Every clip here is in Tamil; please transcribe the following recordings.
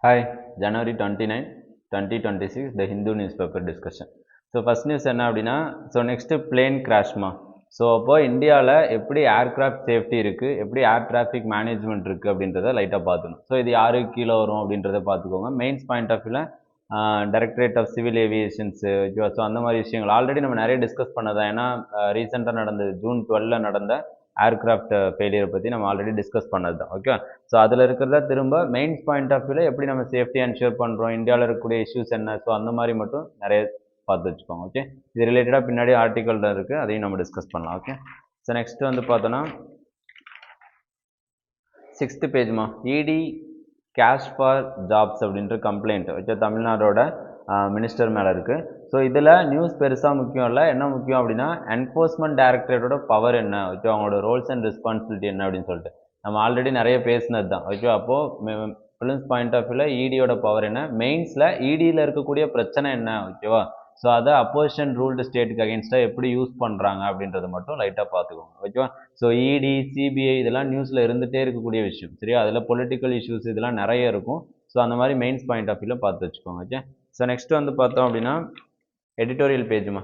Hi, January 29, 2026, the Hindu newspaper discussion. So first news என்ன அப்படின்னா நெக்ஸ்ட்டு பிளேன் கிராஷ்மா. அப்போ இந்தியாவில் எப்படி ஏர்கிராஃப்ட் சேஃப்டி இருக்குது, எப்படி ஏர் டிராஃபிக் மேனேஜ்மெண்ட் இருக்குது அப்படின்றத லைட்டாக பார்த்துக்கணும். இது யாரு கீழே வரும் அப்படின்றத பார்த்துக்கோங்க. மெயின்ஸ் பாயிண்ட் ஆஃப் வியூவில் டைரக்டரேட் ஆஃப் சிவில் ஏவியேஷன்ஸு, அந்த மாதிரி விஷயங்கள் ஆல்ரெடி நம்ம நிறைய டிஸ்கஸ் பண்ணதான். ஏன்னா ரீசெண்டாக நடந்தது ஜூன் 12 நடந்த ஏர்கிராஃப்ட் ஃபெயிலியரை பற்றி நம்ம ஆல்ரெடி டிஸ்கஸ் பண்ணது தான். ஓகே, அதில் இருக்கிறத திரும்ப மெயின்ஸ் பாயிண்ட் ஆஃப் வியூவில் எப்படி நம்ம சேஃப்டி என்ஷூர் பண்ணுறோம், இந்தியாவில் இருக்கக்கூடிய இஷ்யூஸ் என்ன, அந்த மாதிரி மட்டும் நிறைய பார்த்து வச்சுக்கோங்க. ஓகே, இது ரிலேட்டடாக பின்னாடி ஆர்டிக்கல் இருக்குது, அதையும் நம்ம டிஸ்கஸ் பண்ணலாம். ஓகே, நெக்ஸ்ட் பார்த்தோன்னா 6th பேஜ்மா இடி கேஷ் ஃபார் ஜாப்ஸ் அப்படின்ற கம்ப்ளைண்ட் தமிழ்நாடோட மினிஸ்டர் மேலே இருக்குது. இதில் நியூஸ் பெருசாக முக்கியம் இல்லை. என்ன முக்கியம் அப்படின்னா என்ஃபோர்ஸ்மெண்ட் டைரக்டரேட்டோட பவர் என்ன, அவங்களோட ரோல்ஸ் அண்ட் ரெஸ்பான்சிபிலிட்டி என்ன அப்படின்னு சொல்லிட்டு நம்ம ஆல்ரெடி நிறைய பேசினது தான். அப்போது ஃபிலிம்ஸ் பாயிண்ட் ஆஃப் வியூவில் இடியோட பவர் என்ன, மெயின்ஸில் இடியில் இருக்கக்கூடிய பிரச்சனை என்ன, ஓகேவா. அதை அப்போசிஷன் ரூல்டு ஸ்டேட்டுக்கு அகேன்ஸ்டாக எப்படி யூஸ் பண்ணுறாங்க அப்படின்றத மட்டும் லைட்டாக பார்த்துக்கோங்க, ஓகேவா. இடி சிபிஐ இதெல்லாம் நியூஸில் இருந்துகிட்டே இருக்கக்கூடிய விஷயம், சரியா. அதில் பொலிட்டிக்கல் இஷ்யூஸ் இதெல்லாம் நிறைய இருக்கும். அந்த மாதிரி மெயின்ஸ் பாயிண்ட் ஆஃப் வியூவில் பார்த்து வச்சுக்கோங்க. ஓகே, நெக்ஸ்ட் பார்த்தோம் அப்படின்னா எடிட்டோரியல் பேஜுமா.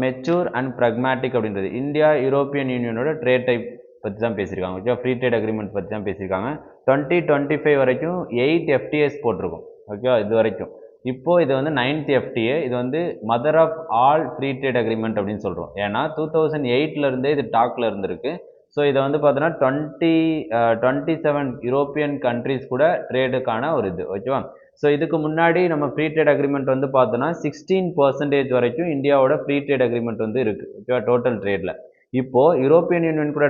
மெச்சூர் அண்ட் ப்ரக்மேட்டிக் அப்படின்றது இந்தியா யூரோப்பியன் யூனியனோட ட்ரேட் டைப் பற்றி தான் பேசியிருக்காங்க. ஓகே, ஃப்ரீ ட்ரேட் அக்ரிமெண்ட் பற்றி தான் பேசியிருக்காங்க. 2025 வரைக்கும் 8 FTAs போட்டிருக்கும். ஓகேவா, இது வரைக்கும். இப்போது இது 9th FTA. இது mother of all free trade agreement அப்படின்னு சொல்கிறோம். ஏன்னா 2008 இது டாக்கில் இருந்திருக்கு. இதை பார்த்தோன்னா 27 யூரோப்பியன் கண்ட்ரிஸ் கூட ட்ரேடுக்கான ஒரு இது, ஓகேவா. இதுக்கு முன்னாடி நம்ம ஃப்ரீ ட்ரேட் அக்ரிமெண்ட் பார்த்தோன்னா 16% வரைக்கும் இந்தியாவோட ஃப்ரீ ட்ரேட் அக்ரிமெண்ட் இருக்குது, ஓகேவா, டோட்டல் ட்ரேடில். இப்போது யூரோப்பியன் யூனியன் கூட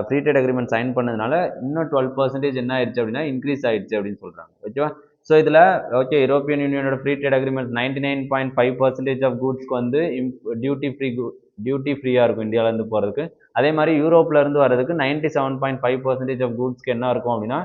ஃப்ரீ ட்ரேட் அக்ரிமெண்ட் சைன் பண்ணதுனால இன்னும் 12% என்ன ஆயிடுச்சு அப்படின்னா இன்க்ரீஸ் ஆயிடுச்சு அப்படின்னு சொல்கிறாங்க, ஓகேவா. இதில் ஓகே, யூரோப்பியன் யூனியனோட ஃப்ரீ ட்ரேட் அக்ரிமெண்ட் 99.5% ஆஃப் கூட்ஸ்க்கு டியூட்டி ஃப்ரீயாக இருக்கும் இந்தியாவிலேருந்து போகிறதுக்கு. அதே மாதிரி யூரோப்லேருந்து வர்றதுக்கு 97.5% ஆஃப் கூட்ஸ்க்கு என்ன இருக்கும் அப்படின்னா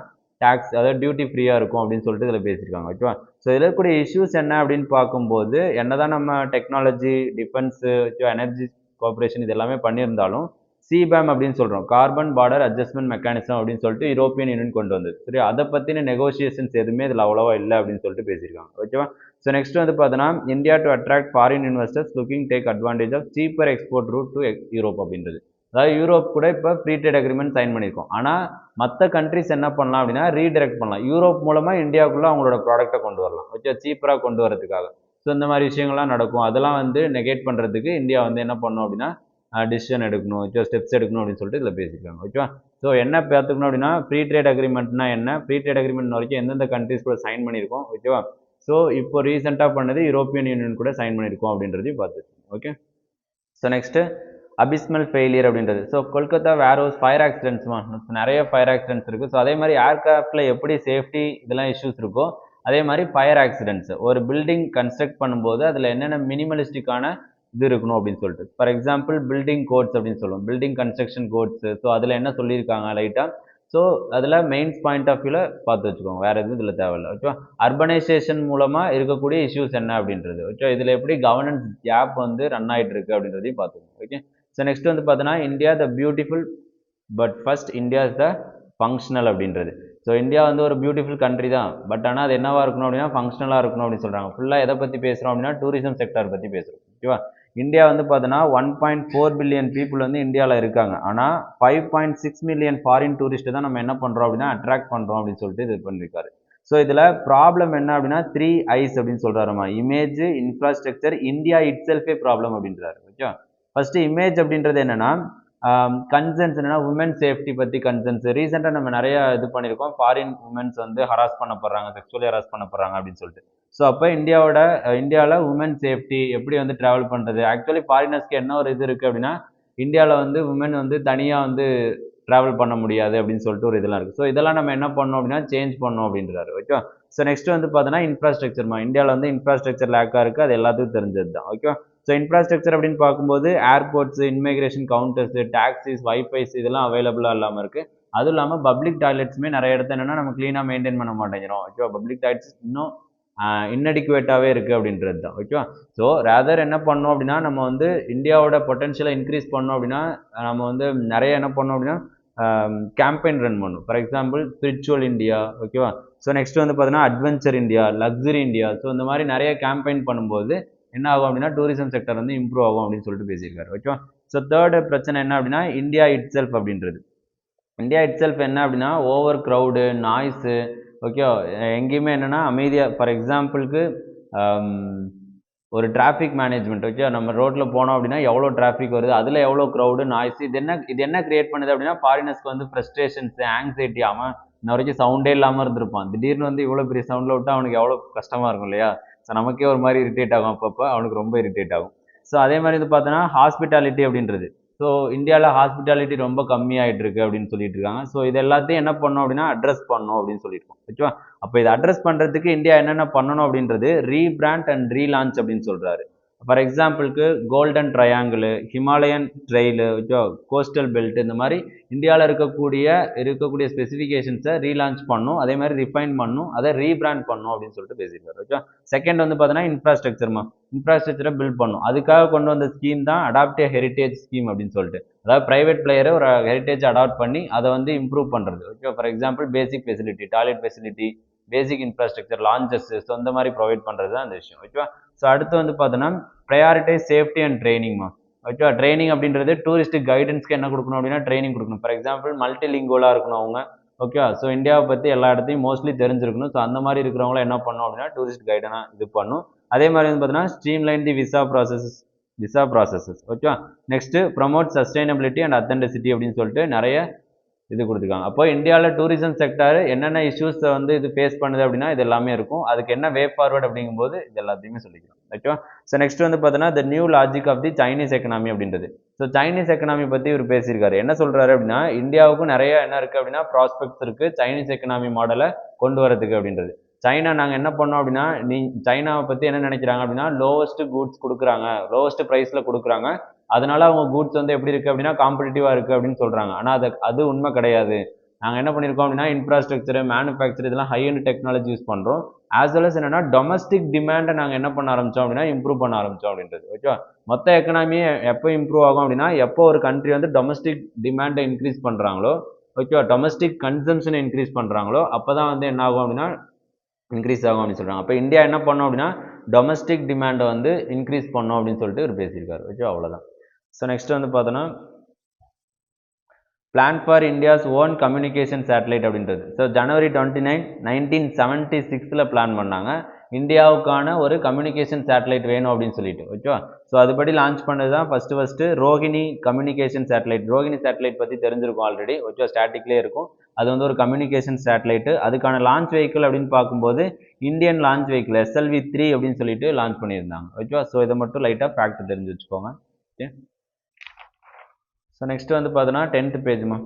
டேக்ஸ், அதாவது டியூட்டி ஃப்ரீயாக இருக்கும் அப்படின்னு சொல்லிட்டு இதில் பேசியிருக்காங்க, ஓகேவா. இதில் இருக்கக்கூடிய இஷ்யூஸ் என்ன அப்படின்னு பார்க்கும்போது என்னதான் நம்ம டெக்னாலஜி, டிஃபென்ஸு, எனர்ஜி கோஆப்ரேஷன் இது எல்லாமே பண்ணியிருந்தாலும் சிபேம் அப்படின்னு சொல்கிறோம், கார்பன் பார்டர் அட்ஜஸ்ட்மெண்ட் மெக்கானிசம் அப்படின்னு சொல்லிட்டு யூரோப்பியன் யூனியன் கொண்டு வந்தது. சரி, அதை பற்றின நெகோசியேஷன்ஸ் எதுவுமே இதில் அவ்வளோவா இல்லை அப்படின்னு சொல்லிட்டு பேசியிருக்காங்க, ஓகேவா. நெக்ஸ்ட் பார்த்தோன்னா India to attract foreign investors looking take advantage of cheaper export route to Europe அப்படின்றது. அதாவது யூரோப் கூட இப்போ ஃப்ரீ ட்ரேட் அக்ரிமெண்ட் சைன் பண்ணியிருக்கோம். ஆனால் மற்ற கண்ட்ரிஸ் என்ன பண்ணலாம் அப்படின்னா ரீடைரக்ட் பண்ணலாம், யூரோப் மூலமாக இந்தியாவுக்குள்ளே அவங்களோட ப்ராடக்ட்டை கொண்டு வரலாம், ஓகே, சீப்பராக கொண்டு வரதுக்காக. இந்த மாதிரி விஷயங்கள்லாம் நடக்கும். அதெல்லாம் நெகேட் பண்ணுறதுக்கு இந்தியா என்ன பண்ணணும் அப்படின்னா டிசிஷன் எடுக்கணும், ஸ்டெப்ஸ் எடுக்கணும் அப்படின்னு சொல்லிட்டு இதில் பேசியிருக்காங்க, ஓகேவா. என்ன பார்த்துக்கணும் அப்படின்னா ஃப்ரீ ட்ரேட் அக்ரிமெண்ட்னா என்ன, ஃப்ரீ ட்ரேட் அக்ரிமெண்ட் வரைக்கும் எந்தெந்த கண்ட்ரிஸ் கூட சைன் பண்ணியிருக்கோம், ஓகேவா. இப்போ ரீசெண்டாக பண்ணது யூரோப்பியன் யூனியன் கூட சைன் பண்ணியிருக்கோம் அப்படின்றதையும் பார்த்துக்கணும், ஓகே. நெக்ஸ்ட்டு அபிஸ்மல் ஃபெயிலியர் அப்படின்றது. கொல்கத்தா வேர் ஹவுஸ் ஃபயர் ஆக்சிடென்ட்ஸ்மா, நிறைய ஃபயர் ஆக்சிடென்ட்ஸ் இருக்குது. அதே மாதிரி ஏர்கிராஃப்டில் எப்படி சேஃப்டி இதெல்லாம் இஷ்யூஸ் இருக்கோ அதே மாதிரி ஃபயர் ஆக்சிடென்ட்ஸ் ஒரு பில்டிங் கன்ஸ்ட்ரக்ட் பண்ணும்போது அதில் என்னென்ன மினிமலிஸ்டிக்கான இது இருக்கணும் அப்படின்னு சொல்லிட்டு, ஃபார் எக்ஸாம்பிள் பில்டிங் கோட்ஸ் அப்படின்னு சொல்லுவோம், பில்டிங் கன்ஸ்ட்ரக்ஷன் கோட்ஸ். அதில் என்ன சொல்லியிருக்காங்க லைட்டாக, அதில் மெயின்ஸ் பாயிண்ட் ஆஃப் வியூவில் பார்த்து வச்சுக்கோங்க, வேறு எதுவும் இதில் தேவையில்லை, ஓகேவா. அர்பனைசேஷன் மூலமாக இருக்கக்கூடிய இஷ்யூஸ் என்ன அப்படின்றது, ஓகே. இதில் எப்படி கவர்னன்ஸ் கேப் ரன் ஆகிட்டு இருக்கு அப்படின்றதையும் பார்த்துக்கோங்க, ஓகே. நெக்ஸ்ட் பார்த்தோன்னா India the beautiful but first India is the functional அப்படின்றது. இந்தியா ஒரு பியூட்டிஃபுல் கண்ட்ரி தான், பட் ஆனால் அது என்னவா இருக்கணும் அப்படின்னா ஃபங்க்ஷனலாக இருக்கணும் அப்படின்னு சொல்கிறாங்க. ஃபுல்லாக எதை பற்றி பேசுகிறோம் அப்படின்னா டூரிசம் செக்டர் பற்றி பேசுகிறோம், ஓகேவா. இந்தியா பார்த்தோன்னா 1.4 பில்லியன் பீப்புள் இந்தியாவில் இருக்காங்க. ஆனால் 5.6 மில்லியன் ஃபாரின் டூரிஸ்ட்டு தான் நம்ம என்ன பண்ணுறோம் அப்படின்னா அட்ராக்ட் பண்ணுறோம் அப்படின்னு சொல்லிட்டு இது பண்ணியிருக்காரு. இதில் ப்ராப்ளம் என்ன அப்படின்னா 3 ஐஸ் அப்படின்னு சொல்கிறாருமா, image, infrastructure, India itself problem அப்படின்றாரு, ஓகே. ஃபஸ்ட்டு இமேஜ் அப்படின்றது என்னென்னா கன்சர்ன்ஸ் என்னென்னா உமன் சேஃப்டி பற்றி கன்சர்ன்ஸ். ரீசெண்டாக நம்ம நிறைய இது பண்ணியிருக்கோம், ஃபாரின் உமன்ஸ் ஹராஸ் பண்ணப்படுறாங்க, செக்ஷுவலி ஹராஸ் பண்ணப்படுறாங்க அப்படின்னு சொல்லிட்டு. அப்போ இந்தியாவில் உமன் சேஃப்டி எப்படி ட்ராவல் பண்ணுறது, ஆக்சுவலி ஃபாரினர்ஸ்க்கு என்ன ஒரு இது இருக்குது அப்படின்னா இந்தியாவில் உமன் தனியாக ட்ராவல் பண்ண முடியாது அப்படின்னு சொல்லிட்டு ஒரு இதெல்லாம் இருக்குது. இதெல்லாம் நம்ம என்ன பண்ணோம் அப்படின்னா சேஞ்ச் பண்ணோம் அப்படின்றாரு, ஓகே. நெக்ஸ்ட் பார்த்தோன்னா இன்ஃப்ராஸ்ட்ரக்சர்மா, இந்தியாவில் இன்ஃப்ராஸ்ட்ரக்சர் லேக்காக இருக்குது, அது எல்லாத்துக்கும் தெரிஞ்சது தான், ஓகே. இன்ஃப்ராஸ்ட்ரக்சர் அப்படின்னு பார்க்கும்போது airports, immigration counters, taxis, Wi-Fis இதெல்லாம் அவைலபிளாக இல்லாமல் இருக்குது. அதுவும் இல்லாமல் பப்ளிக் டாய்லெட்ஸுமே நிறைய இடத்துல என்னென்னா நம்ம க்ளீனாக மெயின்டைன் பண்ண மாட்டேங்கிறோம், ஓகேவா. பப்ளிக் டாய்லெட்ஸ் இன்னும் இன்னடிக்குவேட்டாகவே இருக்குது அப்படின்றது தான், ஓகேவா. ரேதர் என்ன பண்ணோம் அப்படின்னா நம்ம இந்தியாவோட பொட்டன்ஷியலை இன்க்ரீஸ் பண்ணோம் அப்படின்னா நம்ம நிறைய என்ன பண்ணோம் அப்படின்னா கேம்பெயின் ரன் பண்ணும். ஃபார் எக்ஸாம்பிள் ஸ்பிரிச்சுவல் இந்தியா, ஓகேவா. ஸோ நெக்ஸ்ட் வந்து பார்த்தீங்கன்னா adventure India, luxury India. So இந்த மாதிரி நிறைய கேம்பெயின் பண்ணும்போது என்ன ஆகும் அப்படின்னா டூரிசம் செக்டர் வந்து இம்ப்ரூவ் ஆகும் அப்படின்னு சொல்லிட்டு பேசியிருக்காரு, ஓகேவா. ஸோ தேர்டு பிரச்சனை என்ன அப்படின்னா இந்தியா இட் செல்ஃப் அப்படின்றது. இந்தியா இட் செல்ஃப் என்ன அப்படின்னா ஓவர் க்ரௌடு, நாய்ஸு, ஓகே. எங்கேயுமே என்னென்னா அமைதியாக, ஃபார் எக்ஸாம்பிளுக்கு ஒரு டிராஃபிக் மேனேஜ்மெண்ட், ஓகே. நம்ம ரோட்டில் போனோம் அப்படின்னா எவ்வளோ டிராஃபிக் வருது, அதில் எவ்வளோ க்ரௌடு, நாய்ஸ், இது என்ன கிரியேட் பண்ணுது அப்படின்னா ஃபாரினர்ஸ்க்கு வந்து ஃப்ரஸ்ட்ரேஷன்ஸு, ஆங்ஸைட்டி. அவன் இன்ன வரைக்கும் சவுண்டே இல்லாமல் இருந்திருப்பான், திடீர்னு வந்து இவ்வளோ பெரிய சவுண்டில் விட்டால் அவனுக்கு எவ்வளோ கஷ்டமாக இருக்கும் இல்லையா. ஸோ நமக்கே ஒரு மாதிரி இரிட்டேட் ஆகும், அப்பப்போ அவனுக்கு ரொம்ப இரிட்டேட் ஆகும். ஸோ அதே மாதிரி வந்து பார்த்தோன்னா ஹாஸ்பிட்டாலிட்டி அப்படின்றது. ஸோ இந்தியாவில் ஹாஸ்பிட்டாலிட்டி ரொம்ப கம்மியாகிட்டு இருக்கு அப்படின்னு சொல்லிட்டு இருக்காங்க. ஸோ இது எல்லாத்தையும் என்ன பண்ணணும் அப்படின்னா அட்ரஸ் பண்ணணும் அப்படின்னு சொல்லியிருக்கோம், ஓகேவா. அப்போ இதை அட்ரஸ் பண்ணுறதுக்கு இந்தியா என்னென்ன பண்ணணும் அப்படின்றது ரீபிராண்ட் அண்ட் ரீலான்ச் அப்படின்னு சொல்கிறாரு. ஃபார் எக்ஸாம்பிளுக்கு golden triangle, Himalayan trail, okay, coastal belt, இந்த மாதிரி இந்தியாவில் இருக்கக்கூடிய ஸ்பெசிஃபிகேஷன்ஸை ரீலான்ச் பண்ணும், அதே மாதிரி ரிஃபைன் பண்ணும், அதை ரீபிராண்ட் பண்ணும் அப்படின்னு சொல்லிட்டு பேசியிருக்காரு, ஓகே. செகண்ட் வந்து பார்த்தீங்கன்னா இன்ஃப்ராஸ்ட்ரக்சரை பில்ட் பண்ணும். அதுக்காக கொண்டு வந்த ஸ்கீம் தான் அடாப்ட் ஹெரிட்டேஜ் ஸ்கீம் அப்படின்னு சொல்லிட்டு. அதாவது பிரைவேட் பிளேயரை ஒரு ஹெரிட்டேஜ் அடாப்ட் பண்ணி அதை வந்து இம்ப்ரூவ் பண்ணுறது, okay. For example basic facility, toilet facility, basic infrastructure, launches, so இந்த மாதிரி ப்ரொவைட் பண்ணுறது தான் அந்த விஷயம், ஓகேவா. ஸோ அடுத்து வந்து பார்த்தோன்னா ப்ரையாரிட்டைஸ் சேஃப்டி அண்ட் ட்ரைனிங்மா, ஓகேவா. ட்ரைனிங் அப்படின்றது டூரிஸ்ட் கைடன்ஸ்க்கு என்ன கொடுக்கணும் அப்படின்னா ட்ரைனிங் கொடுக்கணும். ஃபார் எக்ஸாம்பிள் மல்டிலிங்குவலாக இருக்கணும் அவங்க, ஓகேவா. ஸோ இந்தியாவை பற்றி எல்லா இடத்தையும் மோஸ்ட்லி தெரிஞ்சிருக்கணும். ஸோ அந்த மாதிரி இருக்கிறவங்கள என்ன பண்ணணும் அப்படின்னா டூரிஸ்ட் கைடனாக இது பண்ணும். அதே மாதிரி வந்து பார்த்தீங்கன்னா ஸ்ட்ரீம்லைன் தி விசா ப்ராசஸஸ், ஓகேவா. Next promote sustainability and authenticity அப்படின்னு சொல்லிட்டு நிறைய இது கொடுத்துருக்காங்க. அப்போ இந்தியாவில் டூரிசம் செக்டர் என்னென்ன இஷ்யூஸை வந்து இது ஃபேஸ் பண்ணுது அப்படின்னா இது எல்லாமே இருக்கும். அதுக்கு என்ன வே ஃபார்வர்ட் அப்படிங்கும்போது இது எல்லாத்தையுமே சொல்லிக்கலாம், ஓகேவா. ஸோ நெக்ஸ்ட் வந்து பார்த்தீங்கன்னா the new logic of the Chinese economy அப்படின்றது. ஸோ சைனீஸ் எக்கனாமி பற்றி இவர் பேசியிருக்காரு. என்ன சொல்கிறாரு அப்படின்னா இந்தியாவுக்கும் நிறைய என்ன இருக்குது அப்படின்னா ப்ராஸ்பெக்ட்ஸ் இருக்குது சைனீஸ் எக்கனாமி மாடலை கொண்டு வரதுக்கு அப்படின்றது. சைனா நாங்கள் என்ன பண்ணோம் அப்படின்னா சைனாவை பற்றி என்ன நினைக்கிறாங்க அப்படின்னா லோவஸ்ட் கூட்ஸ் கொடுக்குறாங்க, லோவஸ்ட் ப்ரைஸில் கொடுக்குறாங்க, அதனால அவங்க கூட்ஸ் வந்து எப்படி இருக்குது அப்படின்னா காம்படிட்டிவாக இருக்குது அப்படின்னு சொல்கிறாங்க. ஆனால் அது உண்மை கிடையாது. நாங்கள் என்ன பண்ணியிருக்கோம் அப்படின்னா இன்ஃப்ராஸ்ட்ரக்சர், மேனுஃபேக்சர், இதெல்லாம் ஹை எண்ட் டெக்னாலஜி யூஸ் பண்ணுறோம். ஆஸ் வெல் அஸ் என்னன்னா டொமஸ்டிக் டிமாண்டை நாங்கள் என்ன பண்ண ஆரம்பித்தோம் அப்படின்னா இம்ப்ரூவ் பண்ண ஆரம்பித்தோம் அப்படின்றது, ஓகேவா. மொத்த எக்கனாமியே எப்போ இம்ப்ரூவ் ஆகும் அப்படின்னா எப்போ ஒரு கண்ட்ரி வந்து டொமஸ்டிக் டிமாண்டை இன்க்ரீஸ் பண்ணுறாங்களோ, ஓகேவா, டொமஸ்டிக் கன்சம்ஷனை இன்க்ரீஸ் பண்ணுறாங்களோ அப்போ தான் வந்து என்ன ஆகும் அப்படின்னா இன்க்ரீஸ் ஆகும் அப்படின்னு சொல்கிறாங்க. அப்போ இந்தியா என்ன பண்ணோம் அப்படின்னா டொமஸ்டிக் டிமாண்டை வந்து இன்க்ரீஸ் பண்ணோம் அப்படின்னு சொல்லிட்டு இவர் பேசியிருக்காரு, ஓகே. அவ்வளோதான். ஸோ நெக்ஸ்ட் வந்து பார்த்தோன்னா plan for India's own communication satellite அப்படின்றது. ஸோ ஜனவரி 29, 1976 பிளான் பண்ணாங்க இந்தியாவுக்கான ஒரு கம்யூனிகேஷன் சேட்டலைட் வேணும் அப்படின்னு சொல்லிட்டு, ஓகேவா. ஸோ அதுபடி லான்ச் பண்ணது தான் first Rohini communication satellite. Rohini satellite பற்றி தெரிஞ்சிருக்கும் ஆல்ரெடி, ஓகே. ஸ்டாட்டிக்லேயே இருக்கும். அது வந்து ஒரு கம்யூனிகேஷன் சேட்டலைட்டு. அதுக்கான லான்ச் வெஹிக்கிள் அப்படின்னு பார்க்கும்போது இந்தியன் லான்ச் வெஹிக்கிள் SLV-3 அப்படின்னு சொல்லிட்டு லான்ச் பண்ணியிருந்தாங்க, ஓகேவா. ஸோ இதை மட்டும் லைட்டாக ஃபேக்ட் தெரிஞ்சு வச்சுக்கோங்க, ஓகே. ஸோ நெக்ஸ்ட் வந்து பார்த்தோன்னா 10th பேஜ்மா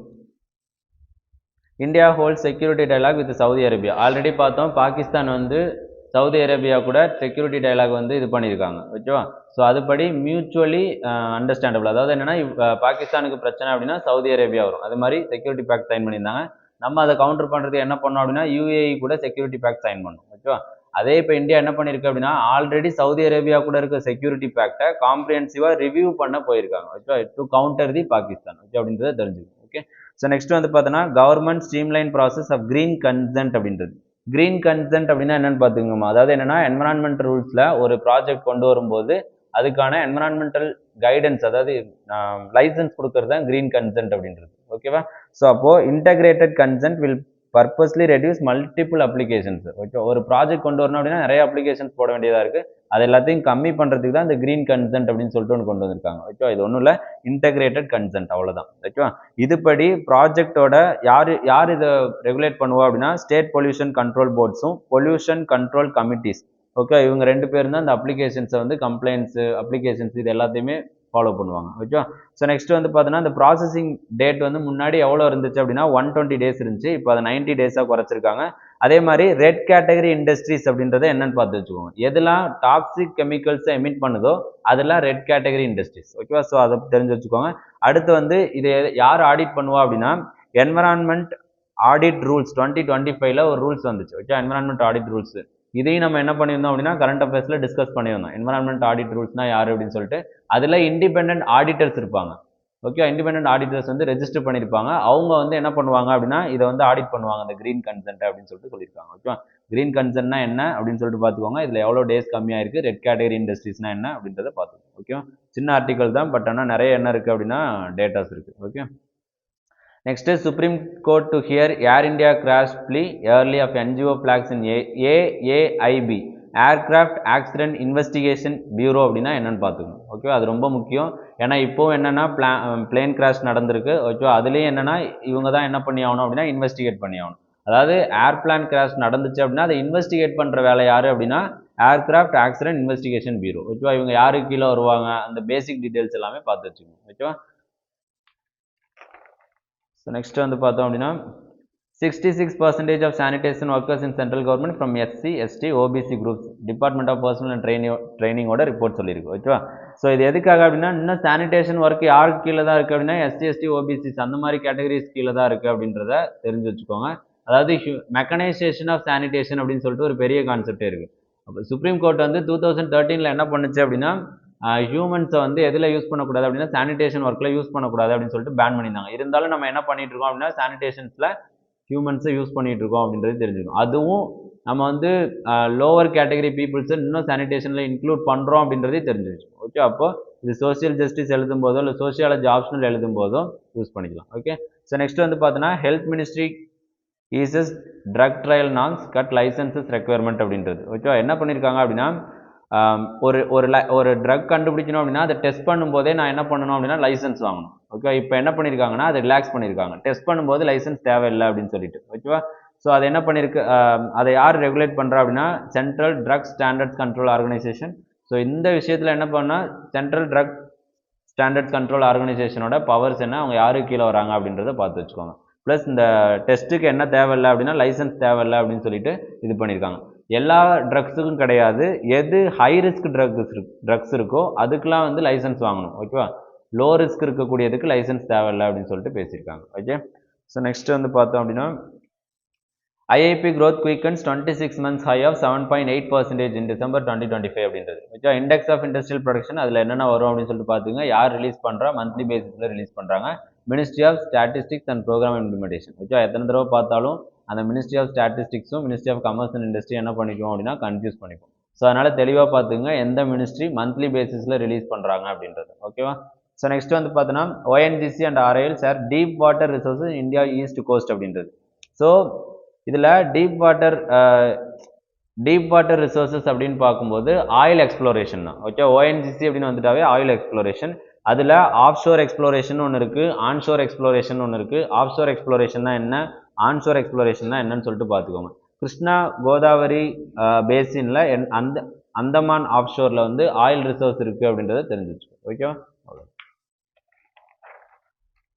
India hold security dialogue with Saudi Arabia. Already பார்த்தோம் பாகிஸ்தான் வந்து சவுதி அரேபியா கூட செக்யூரிட்டி டயலாக் வந்து இது பண்ணியிருக்காங்க, ஓகேவா. ஸோ அதுபடி மியூச்சுவலி அண்டர்ஸ்டாண்டபிள். அதாவது என்னென்னா பாகிஸ்தானுக்கு பிரச்சனை அப்படின்னா சவுதி அரேபியா வரும். அது மாதிரி செக்யூரிட்டி பேக்ட் சைன் பண்ணியிருந்தாங்க. நம்ம அதை கவுண்டர் பண்ணுறதுக்கு என்ன பண்ணோம் அப்படின்னா UAE கூட செக்யூரிட்டி பேக்ட் சைன் பண்ணோம், ஓகேவா. அதே இப்போ இந்தியா என்ன பண்ணியிருக்கு அப்படின்னா ஆல்ரெடி சவுதி அரேபியா கூட இருக்க செக்யூரிட்டி பேக்டை காம்ப்ரிஹென்சிவாக ரிவ்யூ பண்ண போயிருக்காங்க, okay, to counter the Pakistan, okay, அப்படின்றத தெரிஞ்சுக்கணும், ஓகே. ஸோ நெக்ஸ்ட் வந்து பார்த்தோன்னா government streamline process of green consent அப்படின்றது. கிரீன் கன்சென்ட் அப்படின்னா என்னன்னு பார்த்துக்கோமா, அதாவது என்னன்னா என்வரான்மெண்டல் ரூல்ஸில் ஒரு ப்ராஜெக்ட் கொண்டு வரும்போது அதுக்கான என்வரான்மெண்டல் கைடன்ஸ், அதாவது லைசன்ஸ் கொடுக்கறது தான் கிரீன் கன்சென்ட் அப்படின்றது, ஓகேவா. ஸோ அப்போது integrated consent will purposely reduce multiple applications, okay. ஒரு ப்ராஜெக்ட் கொண்டு வரணும் அப்படின்னா நிறைய அப்ளிகேஷன்ஸ் போட வேண்டியதாக இருக்குது. அது எல்லாத்தையும் கம்மி பண்ணுறதுக்கு தான் இந்த கிரீன் கன்சென்ட் அப்படின்னு சொல்லிட்டு ஒன்று கொண்டு வந்திருக்காங்க, ஓகே. இது ஒன்றும் இல்லை, இன்டகிரேட்டட் கன்சென்ட், அவ்வளோதான், ஓகேவா. இதுபடி ப்ராஜெக்டோட யார் இதை ரெகுலேட் பண்ணுவா அப்படின்னா ஸ்டேட் பொல்யூஷன் கண்ட்ரோல் போர்ட்ஸும் பொல்யூஷன் கண்ட்ரோல் கமிட்டிஸ், ஓகே. இவங்க 2 பேரும் தான் இந்த அப்ளிகேஷன்ஸை வந்து கம்ப்ளைண்ட்ஸு, அப்ளிகேஷன்ஸ் இது எல்லாத்தையுமே ஃபாலோ பண்ணுவாங்க, ஓகே. ஸோ நெக்ஸ்ட் வந்து பார்த்தோன்னா இந்த ப்ராசஸிங் டேட் வந்து முன்னாடி எவ்வளோ இருந்துச்சு அப்படின்னா 120 days இருந்துச்சு. இப்போ அதை 90 days குறைச்சிருக்காங்க. அதே மாதிரி ரெட் கேட்டகரி இண்டஸ்ட்ரீஸ் அப்படின்றத என்னன்னு பார்த்து வச்சுக்கோங்க. எதெல்லாம் டாக்ஸிக் கெமிக்கல்ஸை எமிட் பண்ணுதோ அதெல்லாம் ரெட் கேட்டகரி இண்டஸ்ட்ரீஸ், ஓகேவா. ஸோ அதை தெரிஞ்சு வச்சுக்கோங்க. அடுத்து வந்து இதை யார் ஆடிட் பண்ணுவா அப்படின்னா என்வரான்மெண்ட் ஆடிட் ரூல்ஸ் 2025 ஒரு ரூல்ஸ் வந்துச்சு, ஓகே. என்வரான்மெண்ட் ஆடிட் ரூல்ஸ் இதையும் நம்ம என்ன பண்ணியிருந்தோம் அப்படின்னா கரண்ட் அஃபேர்ஸில் டிஸ்கஸ் பண்ணியிருந்தோம். என்வரான்மெண்ட் ஆடிட் ரூல்ஸ்னா யார் அப்படின்னு சொல்லிட்டு அதில் இண்டிபெண்டன்ட் ஆடிட்டர்ஸ் இருப்பாங்க, ஓகே. இண்டிபெண்டன்ட் ஆடிட்டர்ஸ் வந்து ரெஜிஸ்டர் பண்ணியிருப்பாங்க. அவங்க வந்து என்ன பண்ணுவாங்க அப்படின்னா இதை வந்து ஆடிட் பண்ணுவாங்க அந்த கிரீன் கன்சென்ட் அப்படின்னு சொல்லிட்டு சொல்லியிருக்காங்க. ஓகேவா. கிரீன் கன்சென்ட்னா என்ன அப்படின்னு சொல்லிட்டு பார்த்துக்கோங்க. இதில் எவ்வளோ டேஸ் கம்மியாக இருக்குது, ரெட் கேட்டகரி இண்டஸ்ட்ரீஸ்னா என்ன அப்படின்றத பார்த்துக்கோங்க. ஓகேவா. சின்ன ஆர்டிகல் தான், பட் ஆனால் நிறைய என்ன இருக்குது அப்படின்னா டேட்டாஸ் இருக்குது. Okay. Next is Supreme Court to hear Air India crash plea early of NGO flags in AAIB Aircraft Accident Investigation Bureau அப்படின்னா என்னன்னு பார்த்துக்கணும். ஓகே. அது ரொம்ப முக்கியம். ஏன்னா இப்போ என்னன்னா பிளேன் கிராஷ் நடந்திருக்கு. ஓகே. அதுலேயும் என்னன்னா இவங்க தான் என்ன பண்ணி ஆகணும் அப்படின்னா இன்வெஸ்டிகேட் பண்ணி ஆகணும். அதாவது ஏர்பிளான் கிராஷ் நடந்துச்சு அப்படின்னா அதை இன்வெஸ்டிகேட் பண்ணுற வேலை யார் அப்படின்னா ஏர்கிராஃப்ட் ஆக்சிடென்ட் இன்வெஸ்டிகேஷன் பியூரோ. ஓகேவா. இவங்க யாருக்கு கீழே வருவாங்க, அந்த பேசிக் டீடைல்ஸ் எல்லாமே பார்த்து வச்சுக்கணும். ஓகேவா. ஸோ நெக்ஸ்ட் வந்து பார்த்தோம் அப்படின்னா 66% of sanitation workers in central government from SC, ST, OBC groups department of personnel and ட்ரைனிங்கோட ரிப்போர்ட் சொல்லியிருக்கு. ஓகேவா. ஸோ இது எதுக்காக அப்படின்னா இன்னும் சானிடேஷன் ஒர்க் யாருக்கு கீழே தான் இருக்குது அப்படின்னா SC, ST, OBCs அந்த மாதிரி கேட்டகரிஸ் கீழே தான் இருக்குது அப்படின்றத தெரிஞ்சு வச்சுக்கோங்க. அதாவது மெக்கனைசேஷன் ஆஃப் சானிடேஷன் அப்படின்னு சொல்லிட்டு ஒரு பெரிய கான்செப்டே இருக்குது. அப்போ சுப்ரீம் கோர்ட் வந்து 2013 என்ன பண்ணுச்சு அப்படின்னா ஹியூமன்ஸை வந்து எதில் யூஸ் பண்ணக்கூடாது அப்படின்னா சானிடேஷன் ஒர்க்கில் யூஸ் பண்ணக்கூடாது அப்படின்னு சொல்லிட்டு பேன் பண்ணியிருந்தாங்க. இருந்தாலும் நம்ம என்ன பண்ணிட்டு இருக்கோம் அப்படின்னா சானிடேஷன்ஸில் ஹியூமன்ஸை யூஸ் பண்ணிட்டு இருக்கோம் அப்படின்றது தெரிஞ்சுக்கணும். அதுவும் நம்ம வந்து லோவர் கேட்டகரி பீப்புள்ஸை இன்னும் சானிடேஷனில் இன்க்ளூட் பண்ணுறோம் அப்படின்றதே தெரிஞ்சிருச்சு. ஓகே. அப்போ இது சோசியல் ஜஸ்டிஸ் எழுதும் போதோ இல்லை சோசியாலஜி ஆப்ஷனல் எழுதும் போதோ யூஸ் பண்ணிக்கலாம். ஓகே. ஸோ நெக்ஸ்ட் வந்து பார்த்தோன்னா health ministry eases drug trial norms cut licences requirement அப்படின்றது. ஓகேவா. என்ன பண்ணியிருக்காங்க அப்படின்னா ஒரு ட்ரக் கண்டுபிடிக்கணும் அப்படின்னா அதை டெஸ்ட் பண்ணும்போதே நான் என்ன பண்ணணும் அப்படின்னா லைசன்ஸ் வாங்கணும். ஓகே. இப்போ என்ன பண்ணியிருக்காங்கன்னா அதை ரிலாக்ஸ் பண்ணியிருக்காங்க. டெஸ்ட் பண்ணும்போது லைசன்ஸ் தேவையில்லை அப்படின்னு சொல்லிட்டு. ஓகேவா. ஸோ அது என்ன பண்ணியிருக்கு, அதை யார் ரெகுலேட் பண்ணுறா அப்படின்னா central drug standards control organisation. So இந்த விஷயத்தில் என்ன பண்ணால் சென்ட்ரல் ட்ரக் ஸ்டாண்டர்ட்ஸ் கண்ட்ரோல் ஆர்கனைசேஷனோட பவர்ஸ் என்ன, அவங்க யாருக்கு கீழே வராங்க அப்படின்றத பார்த்து வச்சுக்கோங்க. ப்ளஸ் இந்த டெஸ்ட்டுக்கு என்ன தேவையில்லை அப்படின்னா லைசன்ஸ் தேவையில்லை அப்படின்னு சொல்லிட்டு இது பண்ணியிருக்காங்க. எல்லா ட்ரக்ஸுக்கும் கிடையாது. எது ஹை ரிஸ்க் ட்ரக்ஸ் இருக்கோ அதுக்கெலாம் வந்து லைசன்ஸ் வாங்கணும். ஓகேவா. லோ ரிஸ்க் இருக்கக்கூடியதுக்கு லைசன்ஸ் தேவையில்லை அப்படின்னு சொல்லிட்டு பேசியிருக்காங்க. ஓகே. ஸோ நெக்ஸ்ட் வந்து பார்த்தோம் அப்படின்னா IIP growth quickens 26 months high of 7.8% in December 2025 அப்படின்றது. Okay. Index of industrial production அதில் என்னென்ன வரும் அப்படின்னு சொல்லிட்டு பார்த்துங்க. யார் ரிலீஸ் பண்ணுறா, மந்த்லி பேசிஸில் ரிலீஸ் பண்ணுறாங்க. Ministry of statistics and programme implementation. Okay. எத்தனை தடவை பார்த்தாலும் அந்த மினிஸ்ட்ரி ஆஃப் ஸ்டாட்டிஸ்டிக்ஸும் ministry of commerce and industry என்ன பண்ணிக்குவோம் அப்படின்னா கன்ஃபியூஸ் பண்ணிப்போம். ஸோ அதனால் தெளிவாக பார்த்துங்க எந்த மினிஸ்ட்ரி மந்த்லி பேசிஸில் ரிலீஸ் பண்ணுறாங்க அப்படின்றது. ஓகேவா. ஸோ நெக்ஸ்ட் வந்து பார்த்தோன்னா ONGC and RIL share deep water resources India east coast அப்படின்றது. ஸோ இதில் டீப் வாட்டர் ரிசோர்ஸஸ் அப்படின்னு பார்க்கும்போது ஆயில் எக்ஸ்ப்ளோரேஷன் தான். ஓகே. ONGC அப்படின்னு வந்துட்டாவே ஆயில் எக்ஸ்ப்ளோரேஷன். அதில் ஆஃப்ஷோர் எக்ஸ்ப்ளோரேஷன் ஒன்று இருக்குது, ஆன்ஷோர் எக்ஸ்ப்ளோரேஷன் ஒன்று இருக்குது. ஆஃப்ஷோர் எக்ஸ்ப்ளோரேஷன்னா என்ன, ஆன்ஷோர் எக்ஸ்ப்ளோரேஷன்னா என்னன்னு சொல்லிட்டு பார்த்துக்கோங்க. கிருஷ்ணா கோதாவரி பேசினில் அந்தமான் ஆஃப்ஷோரில் வந்து ஆயில் ரிசோர்ஸ் இருக்குது அப்படின்றத தெரிஞ்சிச்சு. ஓகேவா.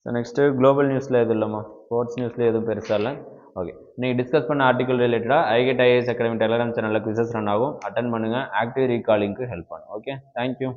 ஸோ நெக்ஸ்ட்டு குளோபல் நியூஸில் எதுவும் இல்லைம்மா, ஸ்போர்ட்ஸ் நியூஸில் எதுவும் பெருசாக இல்லை. ஓகே. நீங்கள் டிஸ்கஸ் பண்ண ஆர்டிகல் ரிலேட்டடாக ஐகெட் IAS அகாடமி டெலகிராம் சேனலில் குவிசஸ் ரன் ஆகும். அட்டன் பண்ணுங்கள். ஆக்டிவ் ரீகாலிங்க்கு ஹெல்ப் பண்ணும். ஓகே. தேங்க்யூ.